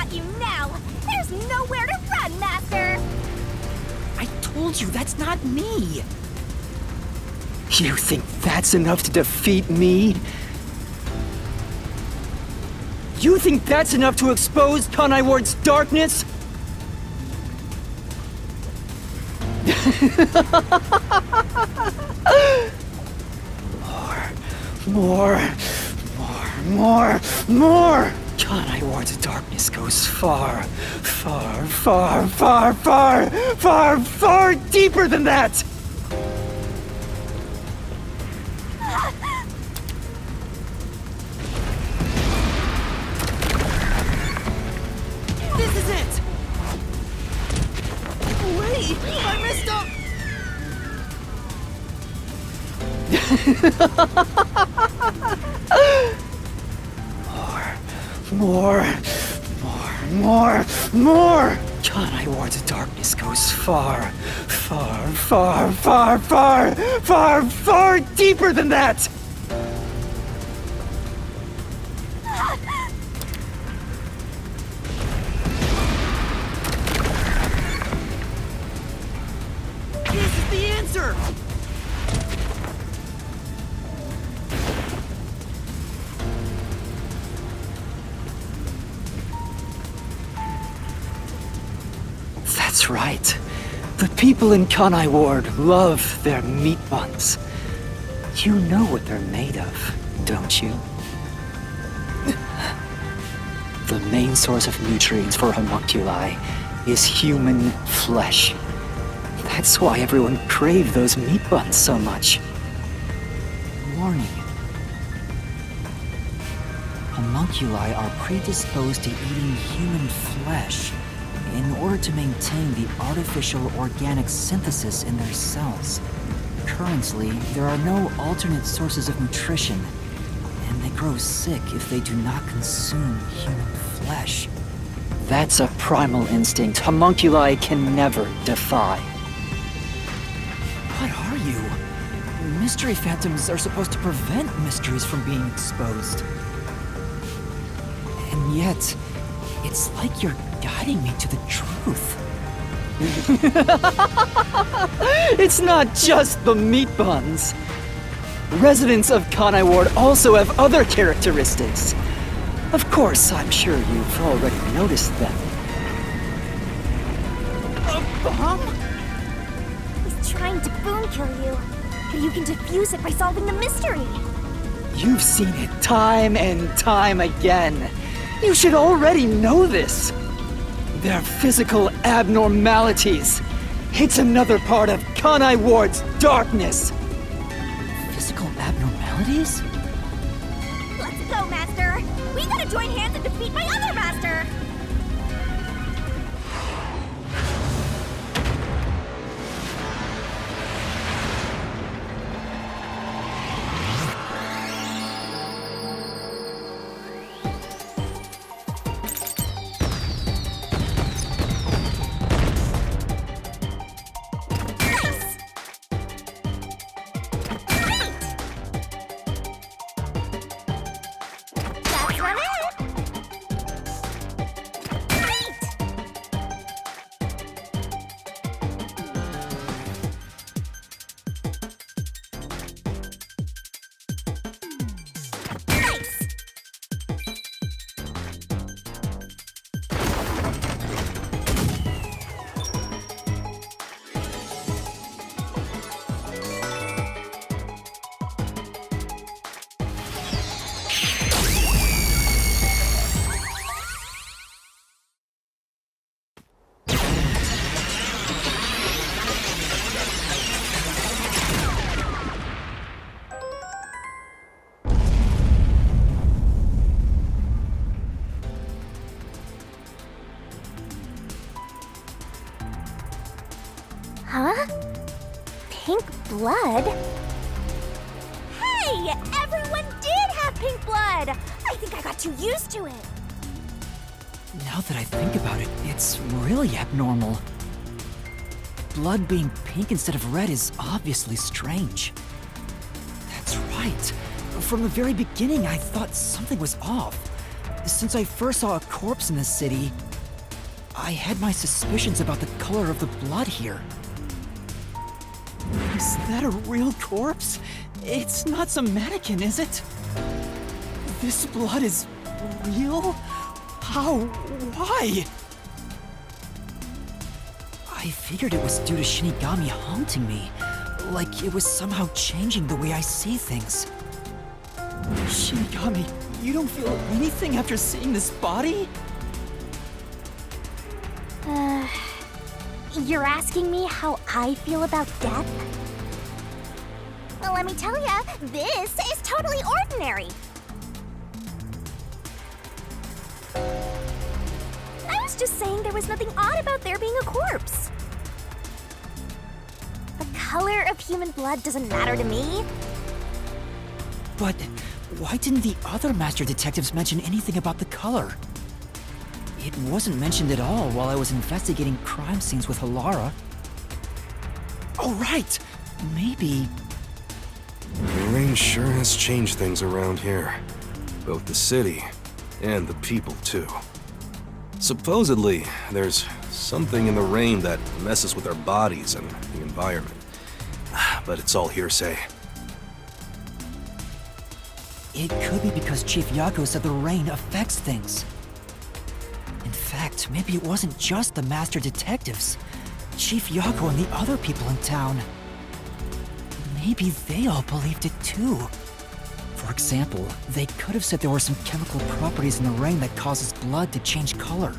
Got you now! There's nowhere to run, Master! I told you, that's not me! You think that's enough to defeat me? You think that's enough to expose Kanai Ward's darkness? More! Kanai Ward's darkness goes far deeper than that! This is it! Wait! I messed up! More! Kanai Ward's darkness goes far deeper than that! This is the answer! That's right. The people in Kanai Ward love their meat buns. You know what they're made of, don't you? The main source of nutrients for homunculi is human flesh. That's why everyone craved those meat buns so much. Warning. Homunculi are predisposed to eating human flesh in order to maintain the artificial organic synthesis in their cells. Currently, there are no alternate sources of nutrition, and they grow sick if they do not consume human flesh. That's a primal instinct homunculi can never defy. What are you? Mystery phantoms are supposed to prevent mysteries from being exposed. And yet, it's like you're guiding me to the truth. It's not just the meat buns. Residents of Kanai Ward also have other characteristics. Of course, I'm sure you've already noticed them. A bomb? He's trying to boon kill you, but you can defuse it by solving the mystery. You've seen it time and time again. You should already know this. They're physical abnormalities. It's another part of Kanai Ward's darkness. Physical abnormalities? Let's go, Master! We gotta join hands and defeat my other Master! Huh? Pink blood? Hey! Everyone did have pink blood! I think I got too used to it. Now that I think about it, it's really abnormal. Blood being pink instead of red is obviously strange. That's right. From the very beginning, I thought something was off. Since I first saw a corpse in the city, I had my suspicions about the color of the blood here. Is that a real corpse? It's not some mannequin, is it? This blood is real? How? Why? I figured it was due to Shinigami haunting me, like it was somehow changing the way I see things. Shinigami, you don't feel anything after seeing this body? You're asking me how I feel about death? Well, let me tell ya, this is totally ordinary. I was just saying there was nothing odd about there being a corpse. The color of human blood doesn't matter to me. But why didn't the other master detectives mention anything about the color? It wasn't mentioned at all while I was investigating crime scenes with Halara. Oh, right! Maybe... The rain sure has changed things around here. Both the city and the people, too. Supposedly, there's something in the rain that messes with our bodies and the environment. But it's all hearsay. It could be because Chief Yako said the rain affects things. In fact, maybe it wasn't just the master detectives. Chief Yako and the other people in town. Maybe they all believed it too. For example, they could have said there were some chemical properties in the rain that causes blood to change color.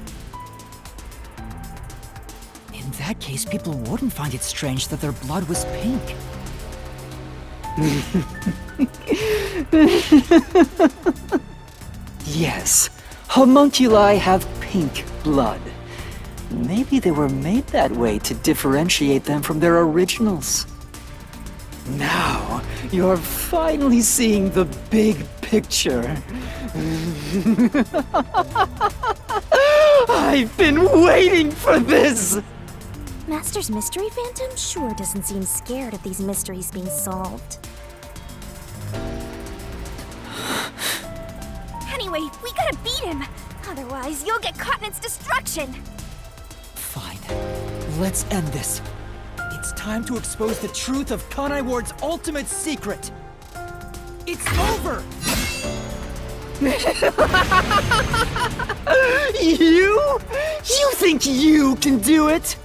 In that case, people wouldn't find it strange that their blood was pink. Yes, homunculi have pink blood. Maybe they were made that way to differentiate them from their originals. Now, you're finally seeing the big picture. I've been waiting for this! Master's Mystery Phantom sure doesn't seem scared of these mysteries being solved. Anyway, we gotta beat him! Otherwise, you'll get caught in its destruction! Fine. Let's end this. It's time to expose the truth of Kanai Ward's ultimate secret. It's over! You? You think you can do it?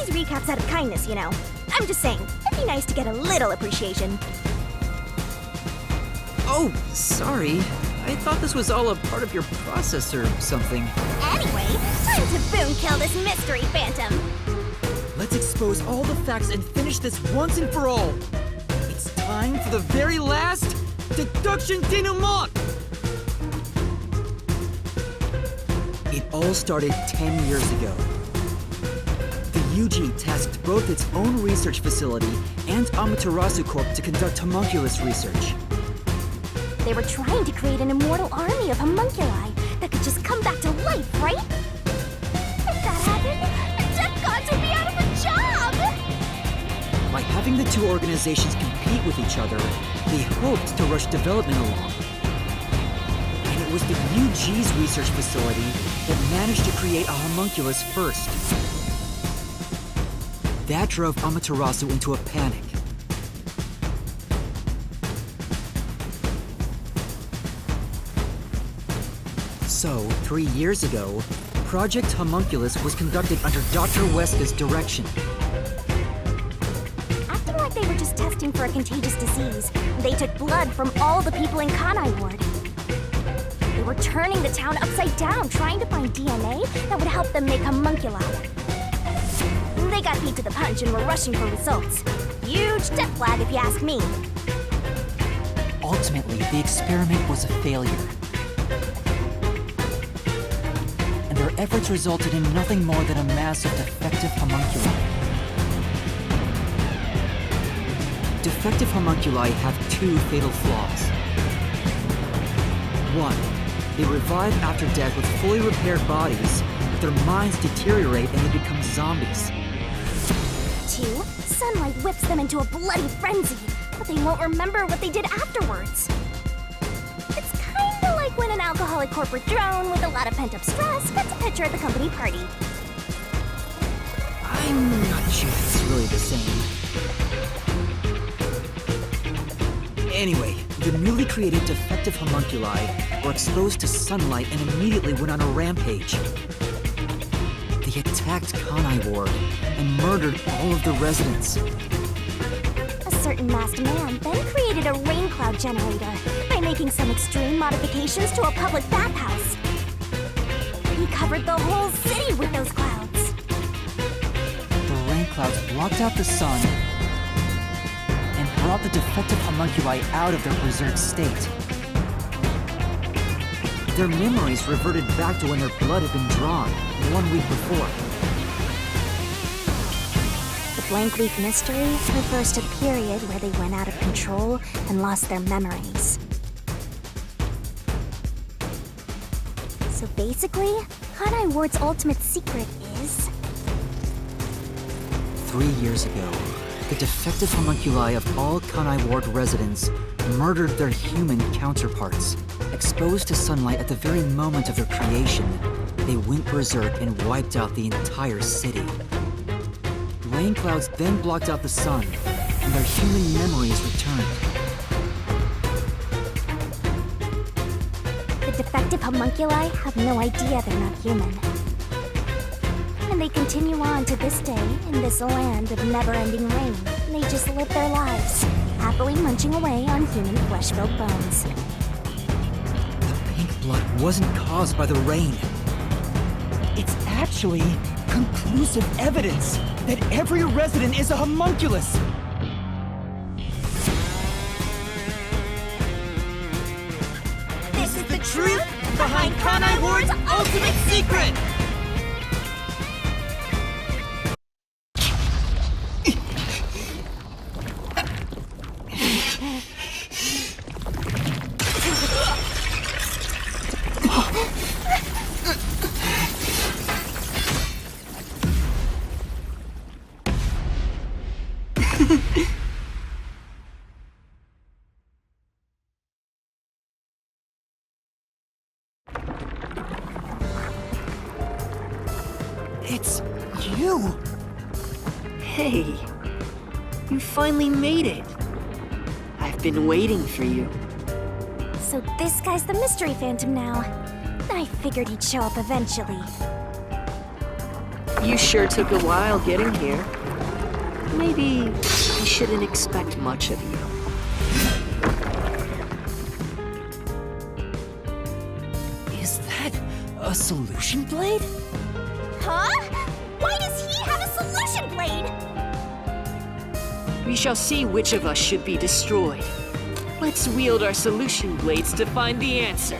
these recaps out of kindness, you know. I'm just saying, it'd be nice to get a little appreciation. Oh, sorry. I thought this was all a part of your process or something. Anyway, time to boom kill this mystery phantom. Let's expose all the facts and finish this once and for all. It's time for the very last deduction denouement! It all started 10 years ago. The UG tasked both its own research facility and Amaterasu Corp to conduct homunculus research. They were trying to create an immortal army of homunculi that could just come back to life, right? If that happened, the Death Gods would be out of a job! By having the two organizations compete with each other, they hoped to rush development along. And it was the UG's research facility that managed to create a homunculus first. That drove Amaterasu into a panic. So, 3 years ago, Project Homunculus was conducted under Dr. Weska's direction. Acting like they were just testing for a contagious disease, they took blood from all the people in Kanai Ward. They were turning the town upside down, trying to find DNA that would help them make homunculi. They got beat to the punch and were rushing for results. Huge death flag if you ask me. Ultimately, the experiment was a failure. And their efforts resulted in nothing more than a mass of defective homunculi. Defective homunculi have two fatal flaws. One, they revive after death with fully repaired bodies, but their minds deteriorate and they become zombies. 2, sunlight whips them into a bloody frenzy, but they won't remember what they did afterwards. It's kinda like when an alcoholic corporate drone with a lot of pent-up stress gets a picture at the company party. I'm not sure it's really the same. Anyway, the newly created defective homunculi were exposed to sunlight and immediately went on a rampage. They attacked Kanai Ward and murdered all of the residents. A certain masked man then created a rain cloud generator by making some extreme modifications to a public bathhouse. He covered the whole city with those clouds. The rain clouds blocked out the sun and brought the defective homunculi out of their preserved state. Their memories reverted back to when their blood had been drawn 1 week before. The blank week mystery refers to the period where they went out of control and lost their memories. So basically, Kanai Ward's ultimate secret is... 3 years ago, the defective homunculi of all Kanai Ward residents murdered their human counterparts. Exposed to sunlight at the very moment of their creation, they went berserk and wiped out the entire city. Rain clouds then blocked out the sun, and their human memories returned. The defective homunculi have no idea they're not human. And they continue on to this day in this land of never-ending rain. They just live their lives, happily munching away on human flesh-filled bones. The pink blood wasn't caused by the rain. It's actually conclusive evidence that every resident is a homunculus. This is the truth behind Kanai Ward's ultimate secret! It's you! Hey, you finally made it. I've been waiting for you. So this guy's the mystery phantom now. I figured he'd show up eventually. You sure took a while getting here. Maybe I shouldn't expect much of you. Is that a solution blade? Huh? Why does he have a solution blade? We shall see which of us should be destroyed. Let's wield our solution blades to find the answer.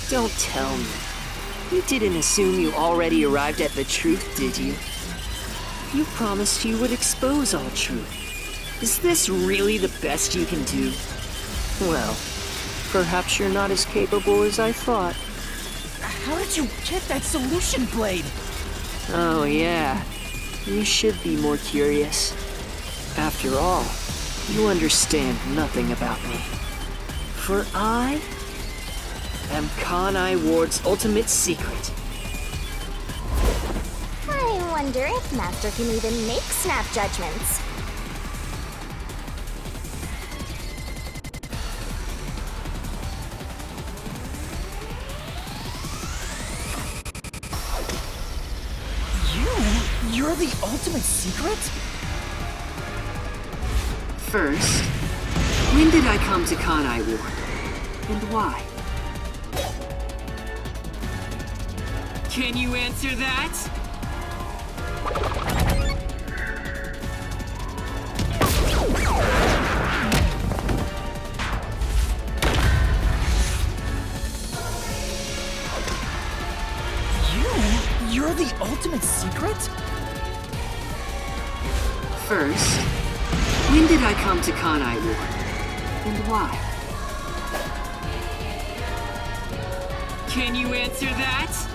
Don't tell me. You didn't assume you already arrived at the truth, did you? You promised you would expose all truth. Is this really the best you can do? Well, perhaps you're not as capable as I thought. How did you get that solution blade? Oh yeah, you should be more curious. After all, you understand nothing about me. For I am Kanai Ward's ultimate secret. I wonder if Master can even make snap judgments. You're the ultimate secret? First, when did I come to Kanai Ward? And why? Can you answer that? You're the ultimate secret? First, when did I come to Kanai Ward? And why? Can you answer that?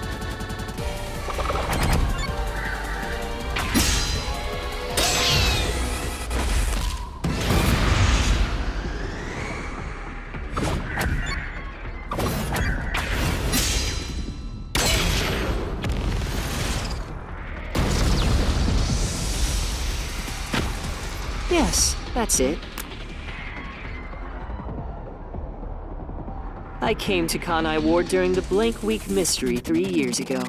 Yes, that's it. I came to Kanai Ward during the Blank Week mystery 3 years ago.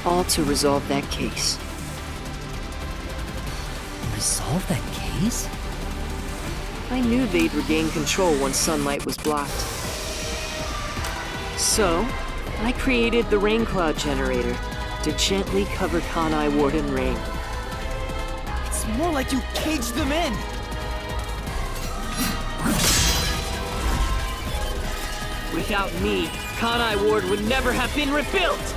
All to resolve that case. Resolve that case? I knew they'd regain control once sunlight was blocked. So, I created the rain cloud generator to gently cover Kanai Ward in rain. It's more like you caged them in! Without me, Kanai Ward would never have been rebuilt!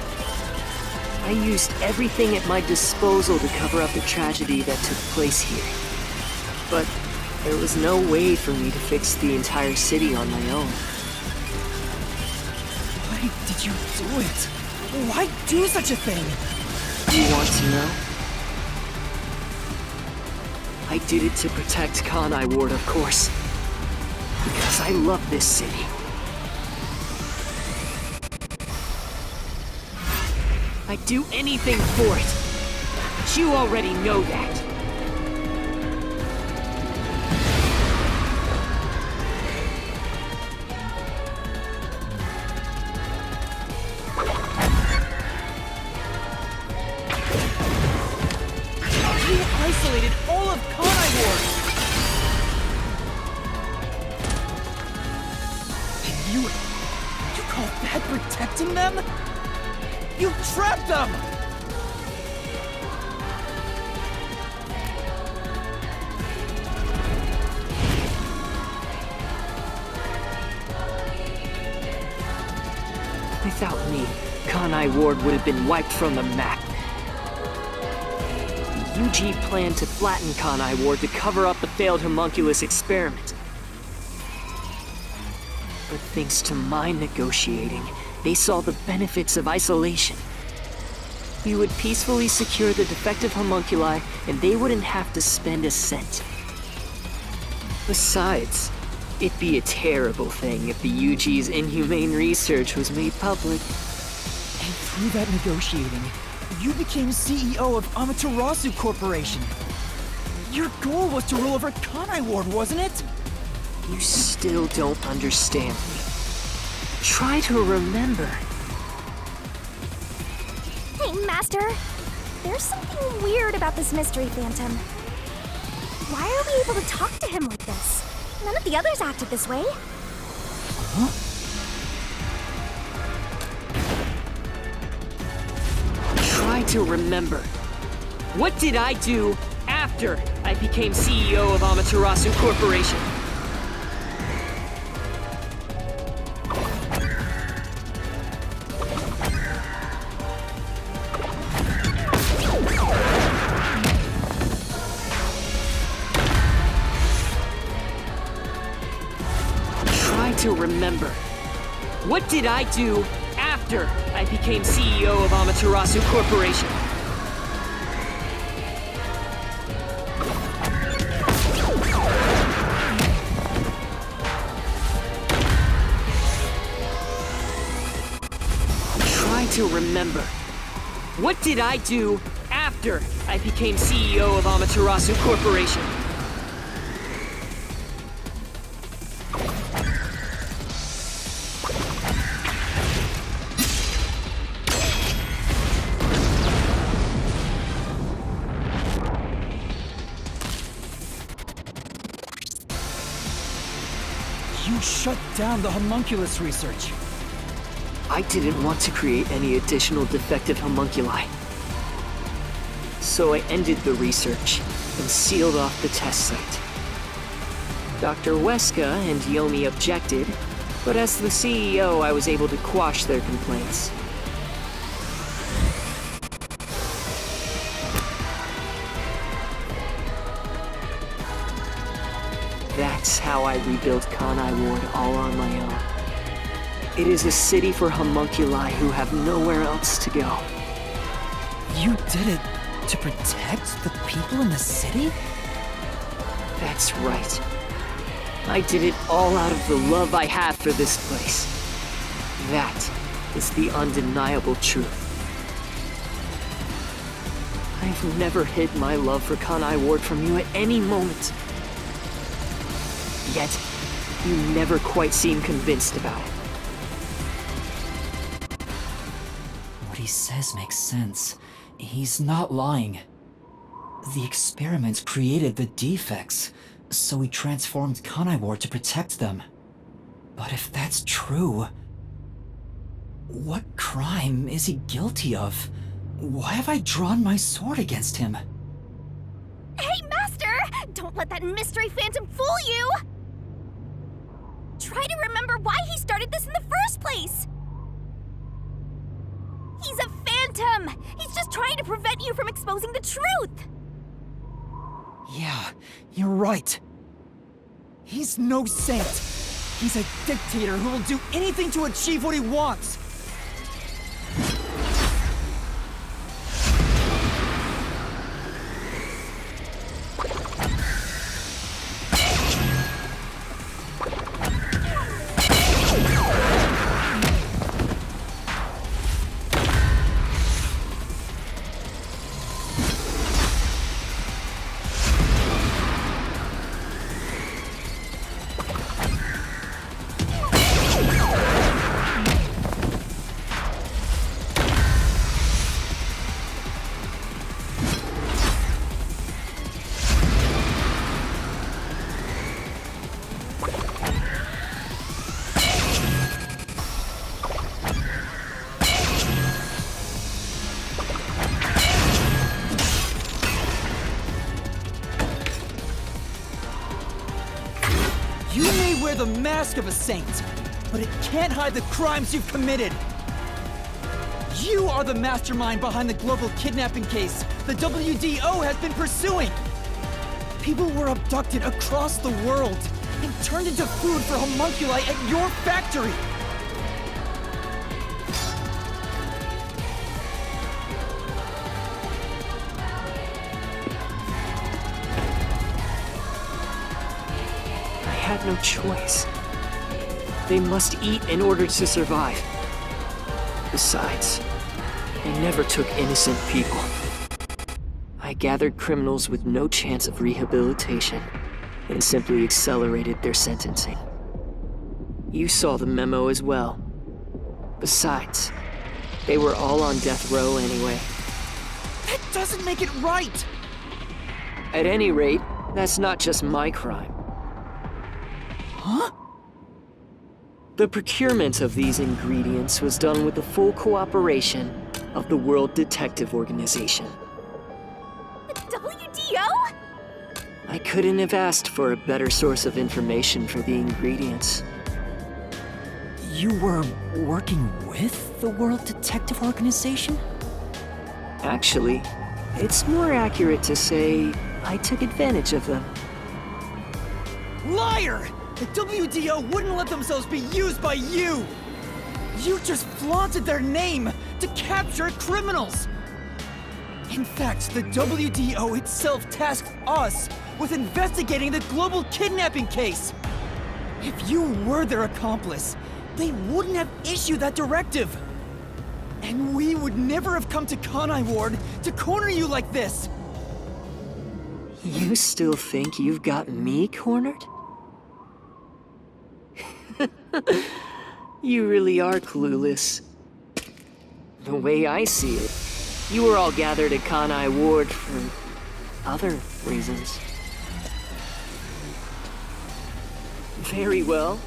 I used everything at my disposal to cover up the tragedy that took place here. But there was no way for me to fix the entire city on my own. Why did you do it? Why do such a thing? You want to know? I did it to protect Kanai Ward, of course. Because I love this city. I'd do anything for it. But you already know that. You isolated all of Kanai Ward! And you call that protecting them? You trapped them! Without me, Kanai Ward would have been wiped from the map. The UG planned to flatten Kanai Ward to cover up the failed homunculus experiment. But thanks to my negotiating, they saw the benefits of isolation. We would peacefully secure the defective homunculi, and they wouldn't have to spend a cent. Besides, it'd be a terrible thing if the UG's inhumane research was made public. through that negotiating, you became CEO of Amaterasu Corporation. Your goal was to rule over Kanai Ward, wasn't it? You still don't understand me. Try to remember. Hey, Master. There's something weird about this mystery phantom. Why are we able to talk to him like this? None of the others acted this way. Try to remember. What did I do after I became CEO of Amaterasu Corporation? Try to remember. What did I do after I became CEO of Amaterasu Corporation? Try to remember. What did I do after I became CEO of Amaterasu Corporation? You shut down the homunculus research. I didn't want to create any additional defective homunculi. So I ended the research and sealed off the test site. Dr. Weska and Yomi objected, but as the CEO, I was able to quash their complaints. That's how I rebuilt Kanai Ward all on my own. It is a city for homunculi who have nowhere else to go. You did it to protect the people in the city? That's right. I did it all out of the love I have for this place. That is the undeniable truth. I've never hid my love for Kanai Ward from you at any moment. Yet, you never quite seem convinced about it. What he says makes sense. He's not lying. The experiments created the defects, so we transformed Kanai Ward to protect them. But if that's true, what crime is he guilty of? Why have I drawn my sword against him? Hey, Master! Don't let that mystery phantom fool you! Try to remember why he started this in the first place! He's a phantom! He's just trying to prevent you from exposing the truth! Yeah, you're right. He's no saint. He's a dictator who will do anything to achieve what he wants. You may wear the mask of a saint, but it can't hide the crimes you've committed. You are the mastermind behind the global kidnapping case the WDO has been pursuing. People were abducted across the world and turned into food for homunculi at your factory. I had no choice. They must eat in order to survive. Besides, I never took innocent people. I gathered criminals with no chance of rehabilitation and simply accelerated their sentencing. You saw the memo as well. Besides, they were all on death row anyway. That doesn't make it right! At any rate, that's not just my crime. Huh? The procurement of these ingredients was done with the full cooperation of the World Detective Organization. WDO? I couldn't have asked for a better source of information for the ingredients. You were working with the World Detective Organization? Actually, it's more accurate to say I took advantage of them. Liar! The WDO wouldn't let themselves be used by you! You just flaunted their name to capture criminals! In fact, the WDO itself tasked us with investigating the global kidnapping case! If you were their accomplice, they wouldn't have issued that directive! And we would never have come to Kanai Ward to corner you like this! You still think you've got me cornered? You really are clueless. The way I see it, you were all gathered at Kanai Ward for other reasons. Very well.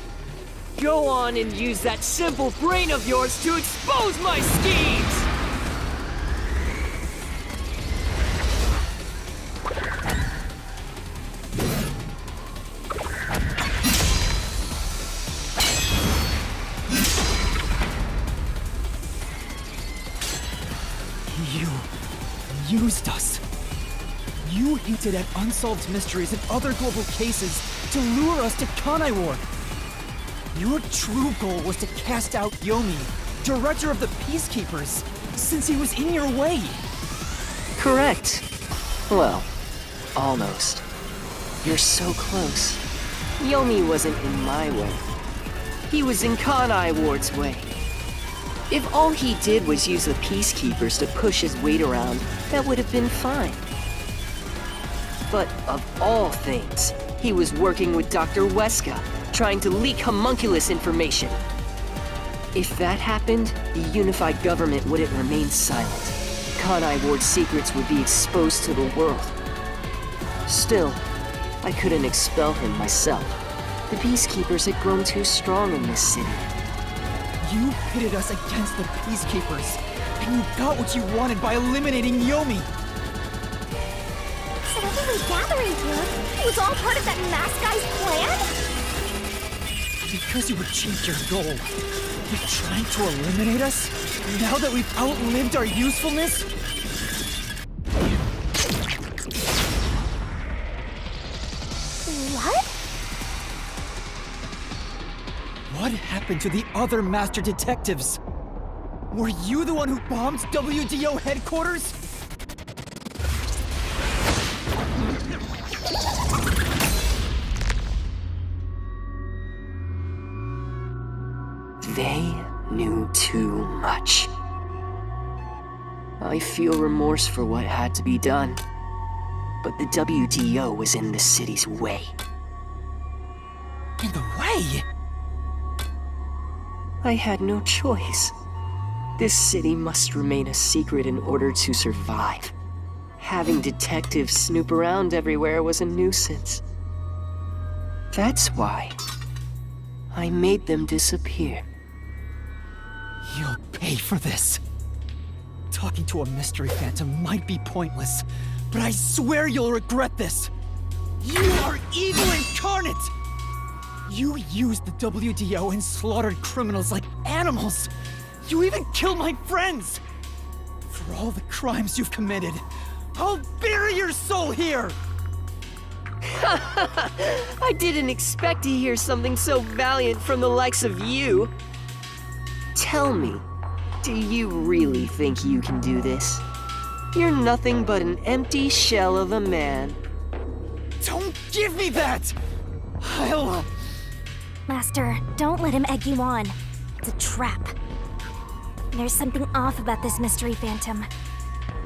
Go on and use that simple brain of yours to expose my schemes! You used us. You hinted at unsolved mysteries and other global cases to lure us to Kanai Ward. Your true goal was to cast out Yomi, director of the Peacekeepers, since he was in your way. Correct. Well, almost. You're so close. Yomi wasn't in my way. He was in Kanai Ward's way. If all he did was use the Peacekeepers to push his weight around, that would have been fine. But of all things, he was working with Dr. Weska, trying to leak homunculus information. If that happened, the unified government wouldn't remain silent. Kanai Ward's secrets would be exposed to the world. Still, I couldn't expel him myself. The Peacekeepers had grown too strong in this city. You pitted us against the Peacekeepers, and you got what you wanted by eliminating Yomi. So everyone gathering here, it was all part of that masked guy's plan? Because you achieved your goal, you're trying to eliminate us? Now that we've outlived our usefulness? What? What happened to the other master detectives? Were you the one who bombed WDO headquarters? They knew too much. I feel remorse for what had to be done, but the WDO was in the city's way. In the way? I had no choice. This city must remain a secret in order to survive. Having detectives snoop around everywhere was a nuisance. That's why I made them disappear. You'll pay for this. Talking to a mystery phantom might be pointless, but I swear you'll regret this. You are evil incarnate! You used the WDO and slaughtered criminals like animals! You even killed my friends! For all the crimes you've committed, I'll bury your soul here! I didn't expect to hear something so valiant from the likes of you. Tell me, do you really think you can do this? You're nothing but an empty shell of a man. Don't give me that! I'll... Master, don't let him egg you on. It's a trap. There's something off about this mystery phantom.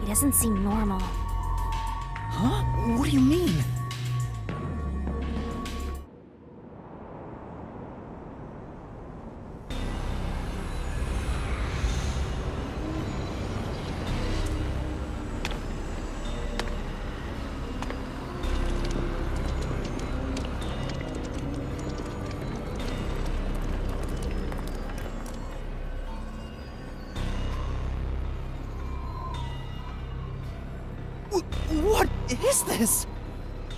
He doesn't seem normal. Huh? What do you mean? What is this?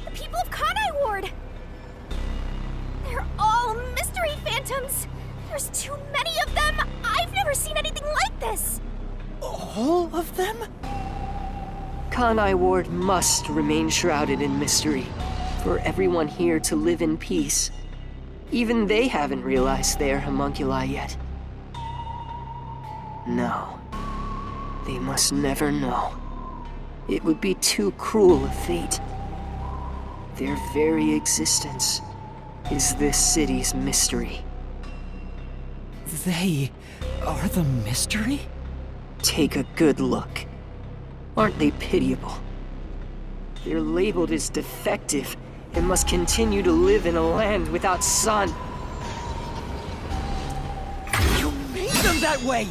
The people of Kanai Ward! They're all mystery phantoms! There's too many of them! I've never seen anything like this! All of them? Kanai Ward must remain shrouded in mystery for everyone here to live in peace. Even they haven't realized they're homunculi yet. No. They must never know. It would be too cruel a fate. Their very existence is this city's mystery. They are the mystery? Take a good look. Aren't they pitiable? They're labeled as defective and must continue to live in a land without sun. You made them that way!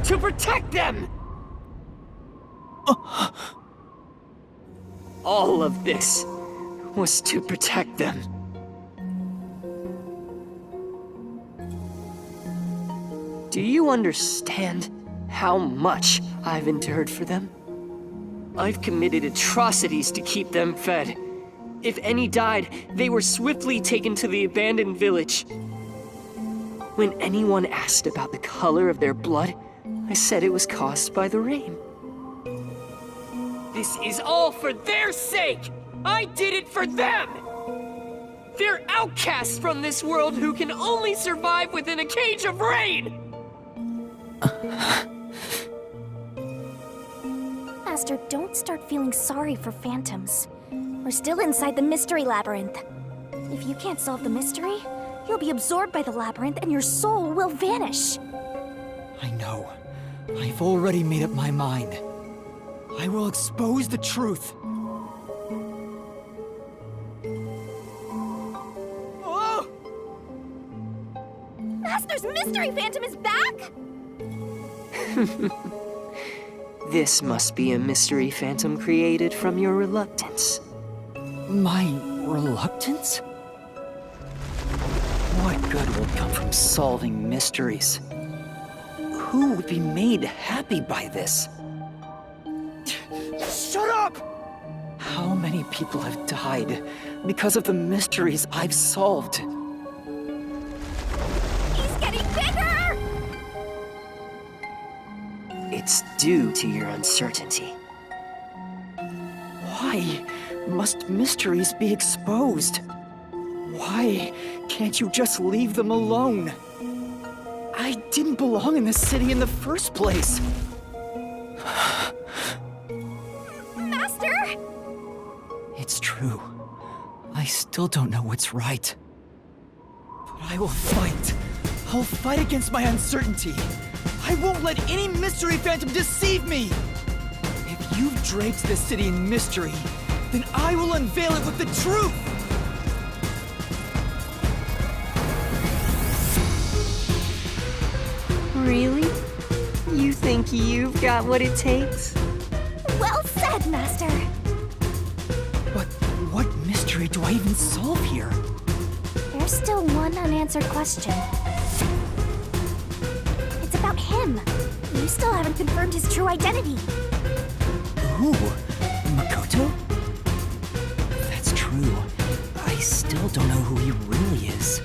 To protect them! All of this was to protect them. Do you understand how much I've endured for them? I've committed atrocities to keep them fed. If any died, they were swiftly taken to the abandoned village. When anyone asked about the color of their blood, I said it was caused by the rain. This is all for their sake! I did it for them! They're outcasts from this world who can only survive within a cage of rain! Master, don't start feeling sorry for phantoms. We're still inside the mystery labyrinth. If you can't solve the mystery, you'll be absorbed by the labyrinth and your soul will vanish. I know. I've already made up my mind. I will expose the truth. Oh! Master's mystery phantom is back? This must be a mystery phantom created from your reluctance. My reluctance? What good will come from solving mysteries? Who would be made happy by this? Shut up! How many people have died because of the mysteries I've solved? He's getting bigger! It's due to your uncertainty. Why must mysteries be exposed? Why can't you just leave them alone? I didn't belong in this city in the first place. Master! It's true. I still don't know what's right. But I will fight. I'll fight against my uncertainty. I won't let any mystery phantom deceive me! If you've draped this city in mystery, then I will unveil it with the truth! Really? You think you've got what it takes? Well said, Master. But what mystery do I even solve here? There's still one unanswered question. It's about him. You still haven't confirmed his true identity. Who? Makoto? That's true. I still don't know who he really is.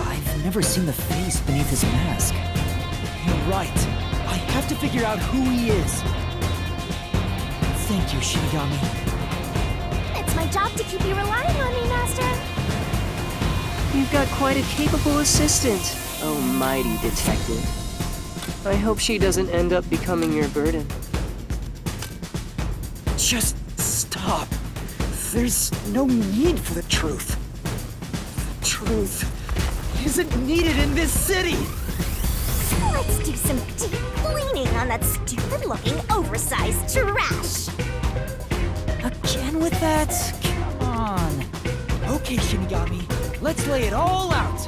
I've never seen the face beneath his mask. You're right. I have to figure out who he is. Thank you, Shinigami. It's my job to keep you relying on me, Master. You've got quite a capable assistant, oh mighty detective. I hope she doesn't end up becoming your burden. Just stop. There's no need for the truth. The truth isn't needed in this city. I Let's do some deep cleaning on that stupid-looking, oversized trash. Again with that? Come on. Okay, Shinigami, let's lay it all out.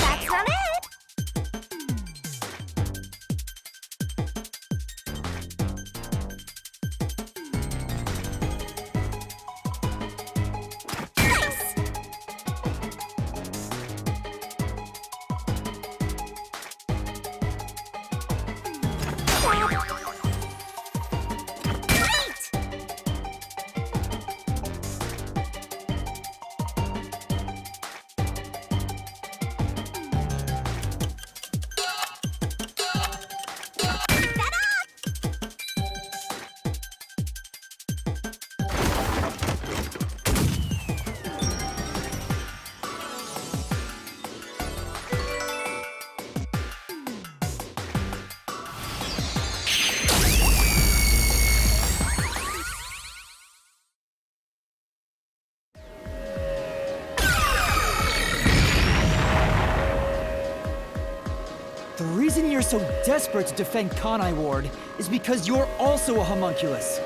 That's not it. Nice. Great. The reason you're so desperate to defend Kanai Ward is because you're also a homunculus.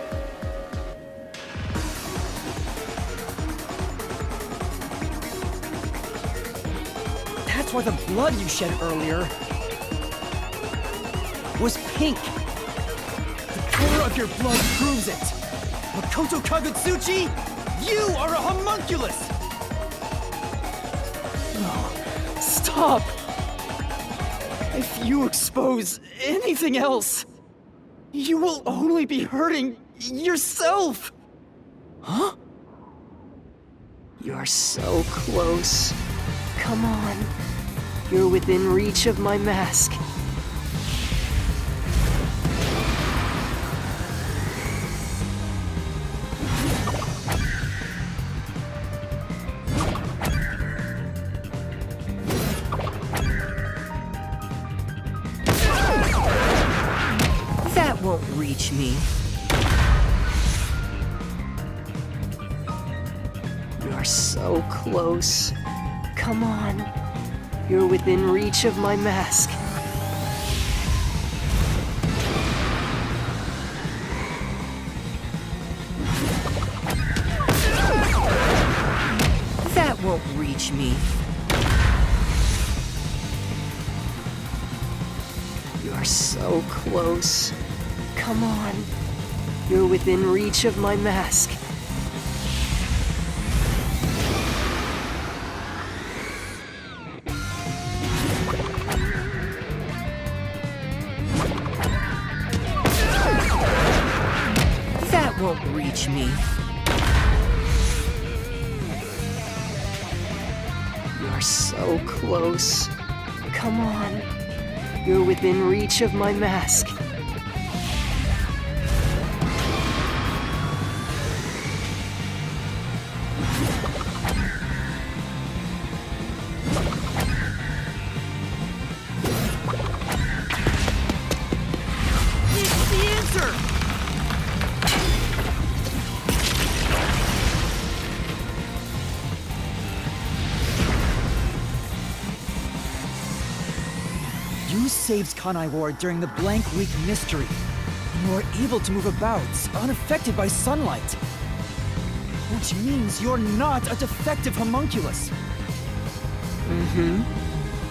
That's why the blood you shed earlier was pink. The color of your blood proves it. Makoto Kagutsuchi, you are a homunculus! No, stop! If you expose anything else, you will only be hurting yourself! Huh? You're so close. Come on. You're within reach of my mask. That won't reach me. You're so close. Come on. You're within reach of my mask. That won't reach me. You're so close. Come on. You're within reach of my mask. That won't reach me. You're so close. Come on. You're within reach of my mask. It's the answer! You saved Kanai Ward during the Blank Week mystery. You were able to move about, unaffected by sunlight. Which means you're not a defective homunculus.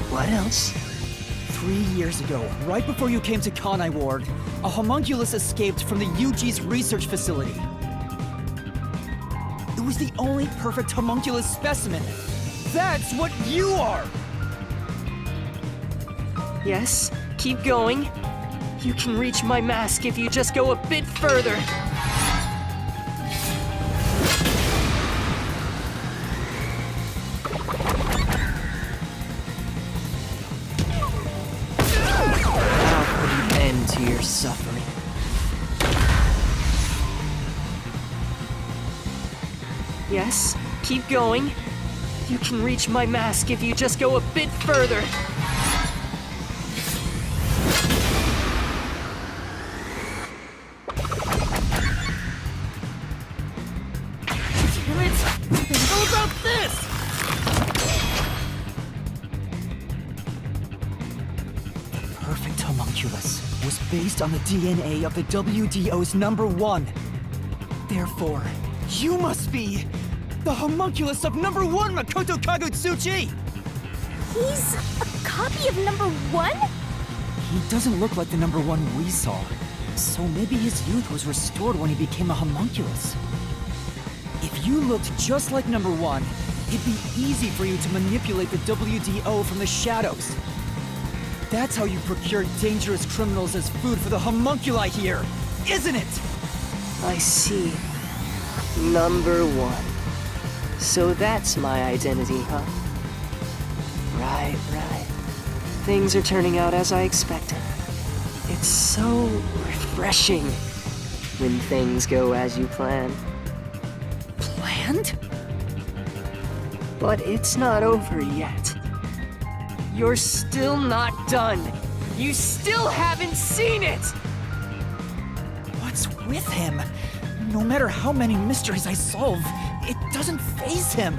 What else? 3 years ago, right before you came to Kanai Ward, a homunculus escaped from the UG's research facility. It was the only perfect homunculus specimen. That's what you are! Yes, keep going. You can reach my mask if you just go a bit further. Yes, keep going. You can reach my mask if you just go a bit further. Damn it! How about this? Perfect homunculus was based on the DNA of the WDO's #1. Therefore, you must be the homunculus of #1 Makoto Kagutsuchi! He's a copy of #1? He doesn't look like the #1 we saw. So maybe his youth was restored when he became a homunculus. If you looked just like #1, it'd be easy for you to manipulate the WDO from the shadows. That's how you procure dangerous criminals as food for the homunculi here, isn't it? I see. #1. So that's my identity, huh? Right. Things are turning out as I expected. It's so refreshing when things go as you plan. Planned? But it's not over yet. You're still not done. You still haven't seen it! What's with him? No matter how many mysteries I solve, it doesn't faze him.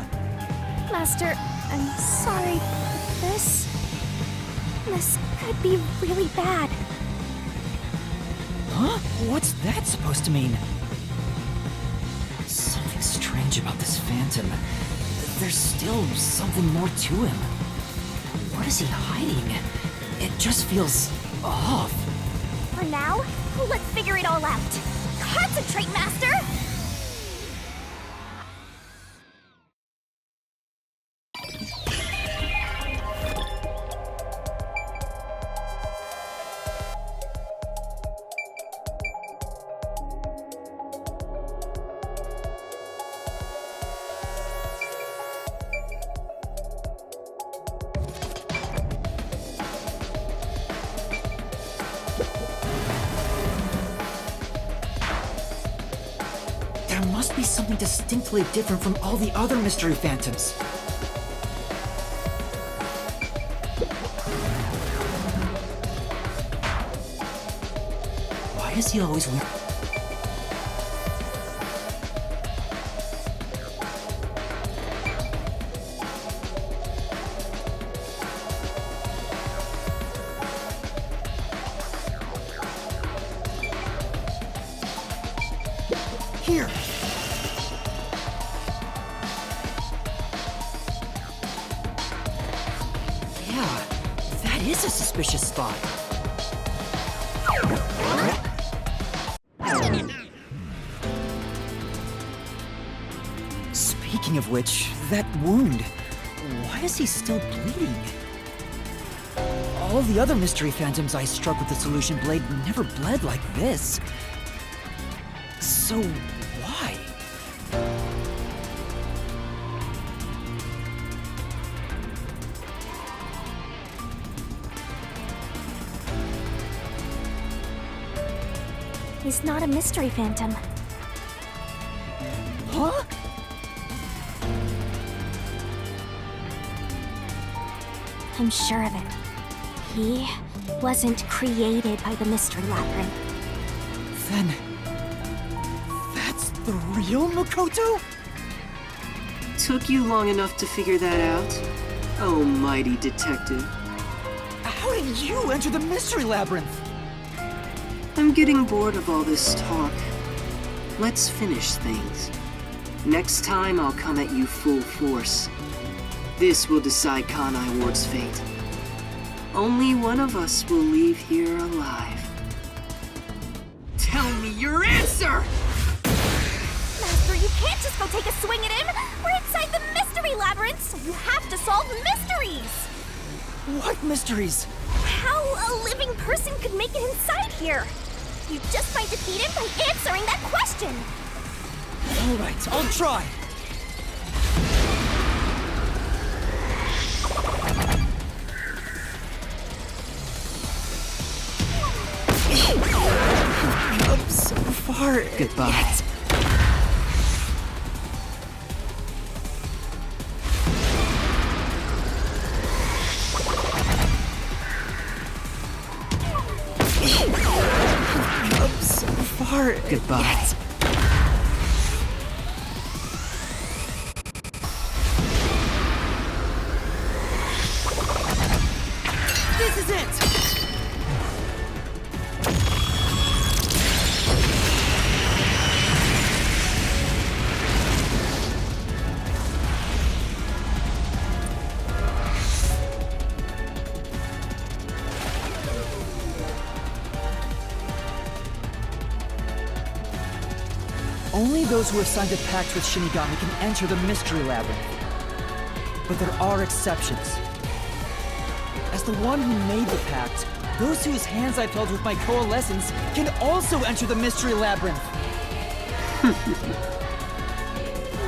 Master, I'm sorry, but this could be really bad. Huh? What's that supposed to mean? Something strange about this phantom. There's still something more to him. What is he hiding? It just feels off. For now, let's figure it all out. Concentrate, Master! There must be something distinctly different from all the other mystery phantoms. Why does he always wear... Here! Yeah, that is a suspicious spot. Speaking of which, that wound, why is he still bleeding? All the other mystery phantoms I struck with the solution blade never bled like this. So, why? He's not a mystery phantom. Huh? I'm sure of it. He wasn't created by the Mystery Labyrinth. Then... that's the real Makoto? Took you long enough to figure that out? Oh, mighty detective. How did you enter the Mystery Labyrinth? I'm getting bored of all this talk. Let's finish things. Next time, I'll come at you full force. This will decide Kanai Ward's fate. Only one of us will leave here alive. Tell me your answer! Master, you can't just go take a swing at him! We're inside the Mystery Labyrinth, so you have to solve mysteries! What mysteries? How a living person could make it inside here? You just might defeat him by answering that question! All right, I'll try. Up so far. Goodbye. Yet. far. Goodbye. This is it! Only those who have signed a pact with Shinigami can enter the Mystery Labyrinth. But there are exceptions. As the one who made the pact, those whose hands I've held with my coalescence can also enter the Mystery Labyrinth.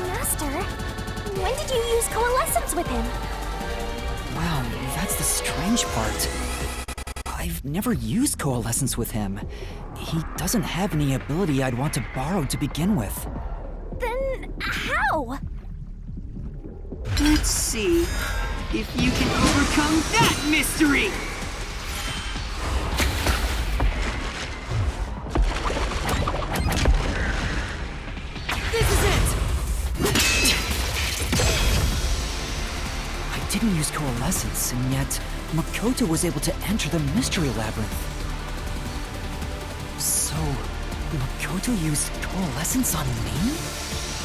Master, when did you use coalescence with him? Wow, that's the strange part. I've never used coalescence with him. He doesn't have any ability I'd want to borrow to begin with. Then how? Let's see if you can overcome that mystery! This is it! I didn't use coalescence, and yet Makoto was able to enter the Mystery Labyrinth. So, Makoto used coalescence on me?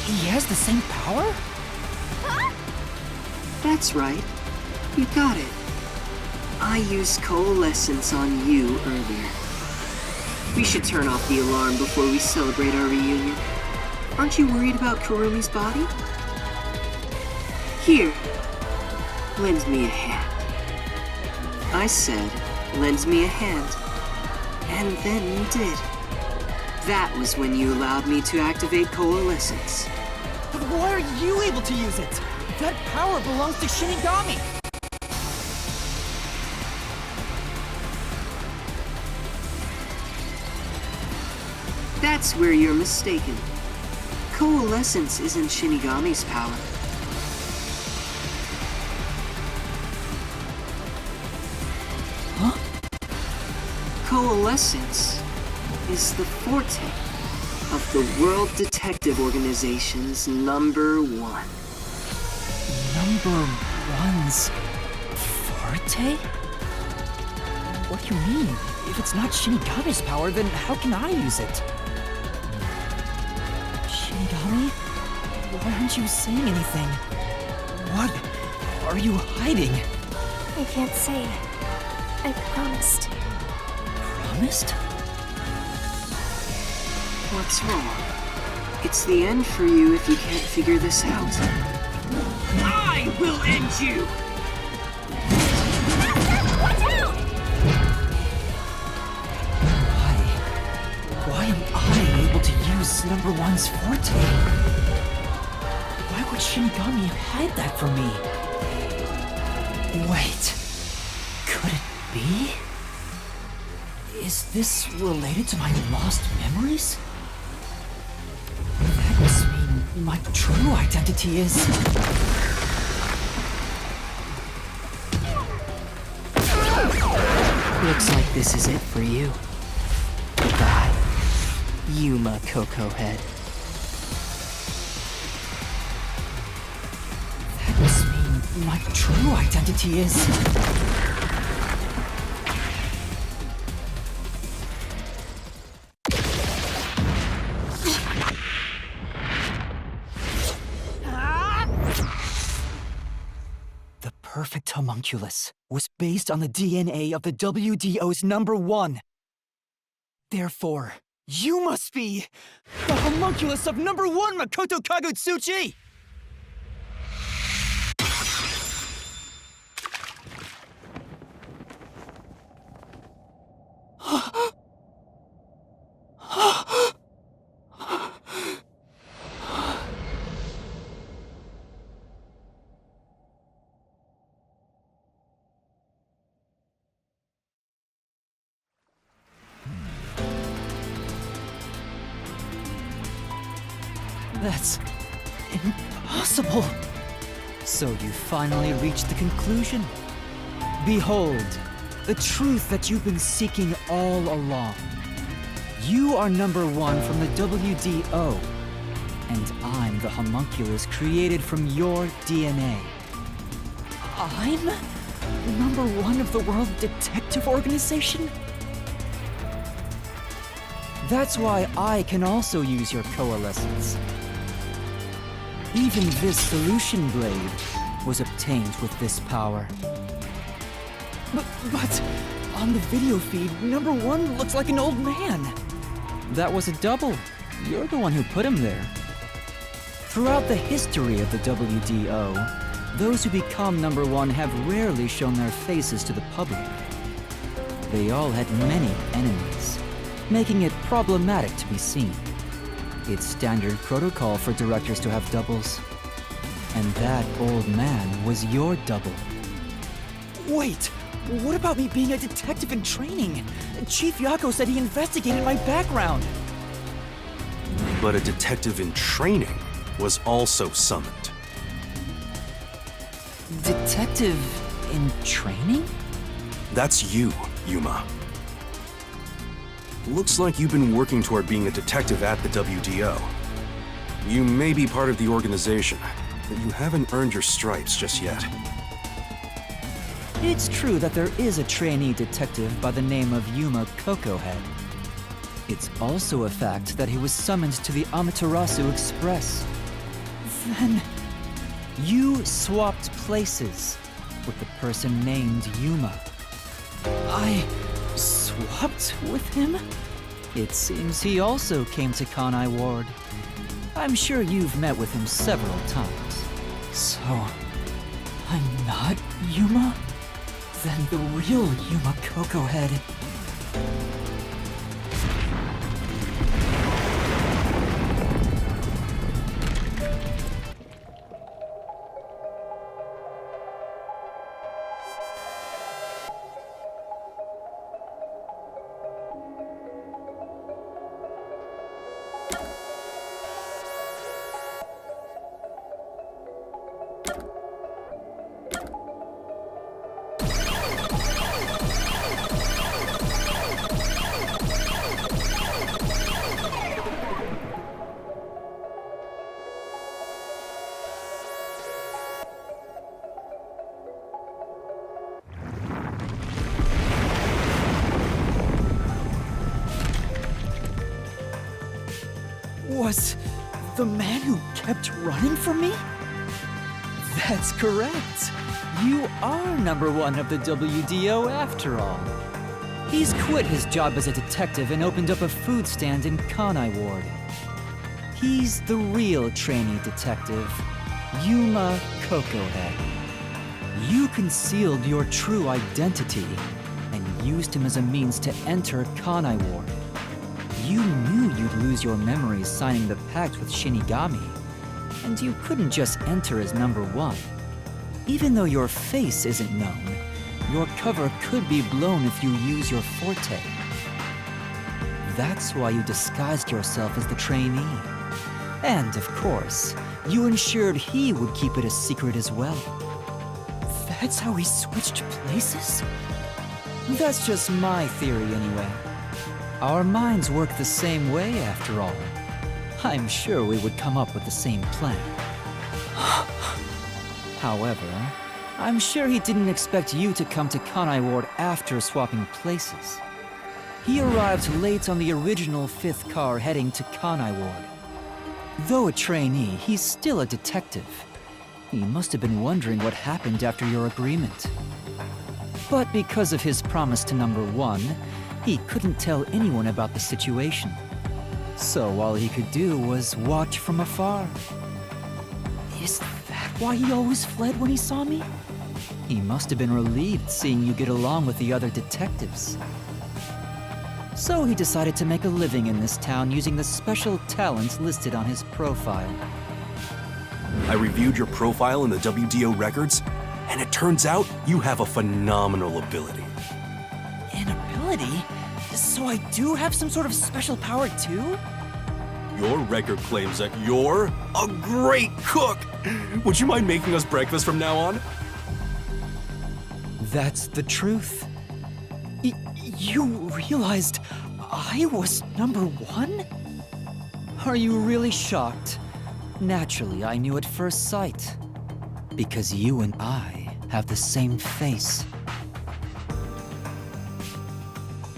He has the same power? That's right. You got it. I used coalescence on you earlier. We should turn off the alarm before we celebrate our reunion. Aren't you worried about Kurumi's body? Here, lend me a hand. I said, lend me a hand. And then you did. That was when you allowed me to activate coalescence. But why are you able to use it? That power belongs to Shinigami! That's where you're mistaken. Coalescence isn't Shinigami's power. Huh? Coalescence is the forte of the World Detective Organization's #1. Number one's forte? What do you mean? If it's not Shinigami's power, then how can I use it? Shinigami? Why aren't you saying anything? What are you hiding? I can't say. I promised. Promised? What's wrong? It's the end for you if you can't figure this out. I will end you! Watch out! Why am I able to use number one's forte? Why would Shinigami hide that from me? Wait, could it be? Is this related to my lost memories? That must mean my true identity is... Looks like this is it for you. Goodbye, Yuma Coco Head. That must mean my true identity is... The perfect homunculus was based on the DNA of the WDO's #1. Therefore, You must be the homunculus of #1 Makoto Kagutsuchi! That's impossible. So you finally reached the conclusion? Behold, the truth that you've been seeking all along. You are number one from the WDO, and I'm the homunculus created from your DNA. I'm number one of the World Detective Organization? That's why I can also use your coalescence. Even this solution blade was obtained with this power. But on the video feed, number one looks like an old man. That was a double. You're the one who put him there. Throughout the history of the WDO, those who become number one have rarely shown their faces to the public. They all had many enemies, making it problematic to be seen. It's standard protocol for directors to have doubles. And that old man was your double. Wait, what about me being a detective in training? Chief Yako said he investigated my background. But a detective in training was also summoned. Detective in training? That's you, Yuma. Looks like you've been working toward being a detective at the WDO. You may be part of the organization, but you haven't earned your stripes just yet. It's true that there is a trainee detective by the name of Yuma Cocohead. It's also a fact that he was summoned to the Amaterasu Express. Then you swapped places with the person named Yuma. I swapped with him? It seems he also came to Kanai Ward. I'm sure you've met with him several times. So, I'm not Yuma? Then the real Yuma Cocohead. Was the man who kept running from me? That's correct. You are number one of the WDO after all. He's quit his job as a detective and opened up a food stand in Kanai Ward. He's the real trainee detective, Yuma Cocohead. You concealed your true identity and used him as a means to enter Kanai Ward. You knew you'd lose your memories signing the pact with Shinigami, and you couldn't just enter as number one. Even though your face isn't known, your cover could be blown if you use your forte. That's why you disguised yourself as the trainee. And, of course, you ensured he would keep it a secret as well. That's how we switched places? That's just my theory anyway. Our minds work the same way, after all. I'm sure we would come up with the same plan. However, I'm sure he didn't expect you to come to Kanai Ward after swapping places. He arrived late on the original 5th car heading to Kanai Ward. Though a trainee, he's still a detective. He must have been wondering what happened after your agreement. But because of his promise to number one, he couldn't tell anyone about the situation. So all he could do was watch from afar. Is that why he always fled when he saw me? He must have been relieved seeing you get along with the other detectives. So he decided to make a living in this town using the special talents listed on his profile. I reviewed your profile in the WDO records, and it turns out you have a phenomenal ability. An ability? So I do have some sort of special power too? Your record claims that you're a great cook! Would you mind making us breakfast from now on? That's the truth. You realized I was number one? Are you really shocked? Naturally, I knew at first sight. Because you and I have the same face.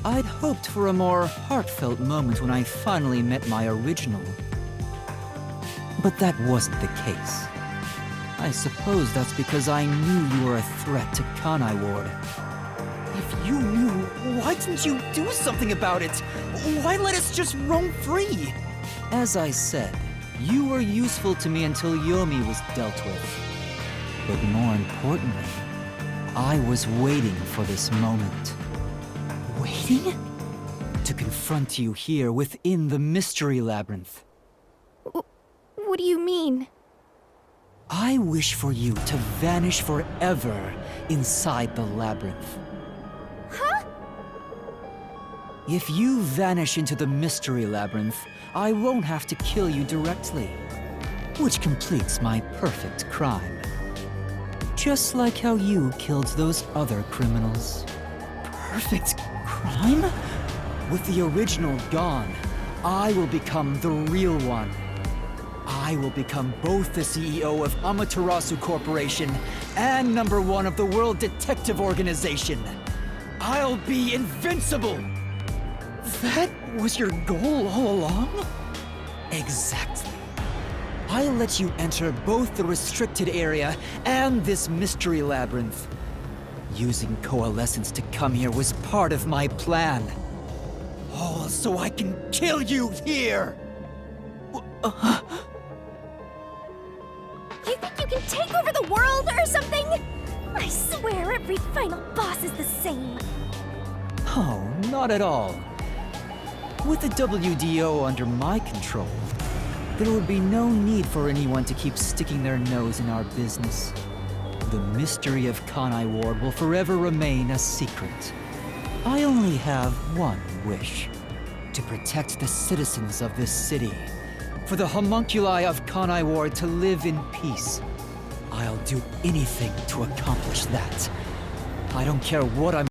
I'd hoped for a more heartfelt moment when I finally met my original. But that wasn't the case. I suppose that's because I knew you were a threat to Kanai Ward. If you knew, why didn't you do something about it? Why let us just roam free? As I said, you were useful to me until Yomi was dealt with. But more importantly, I was waiting for this moment. Waiting? To confront you here within the Mystery Labyrinth. What do you mean? I wish for you to vanish forever inside the labyrinth. Huh? If you vanish into the Mystery Labyrinth, I won't have to kill you directly. Which completes my perfect crime. Just like how you killed those other criminals. Perfect crime? With the original gone, I will become the real one. I will become both the CEO of Amaterasu Corporation and #1 of the World Detective Organization. I'll be invincible! That was your goal all along? Exactly. I'll let you enter both the restricted area and this mystery labyrinth. Using Coalescence to come here was part of my plan. All so I can kill you here! You think you can take over the world or something? I swear every final boss is the same. Oh, not at all. With the WDO under my control, there would be no need for anyone to keep sticking their nose in our business. The mystery of Kanai Ward will forever remain a secret. I only have one wish. To protect the citizens of this city. For the homunculi of Kanai Ward to live in peace. I'll do anything to accomplish that. I don't care what I'm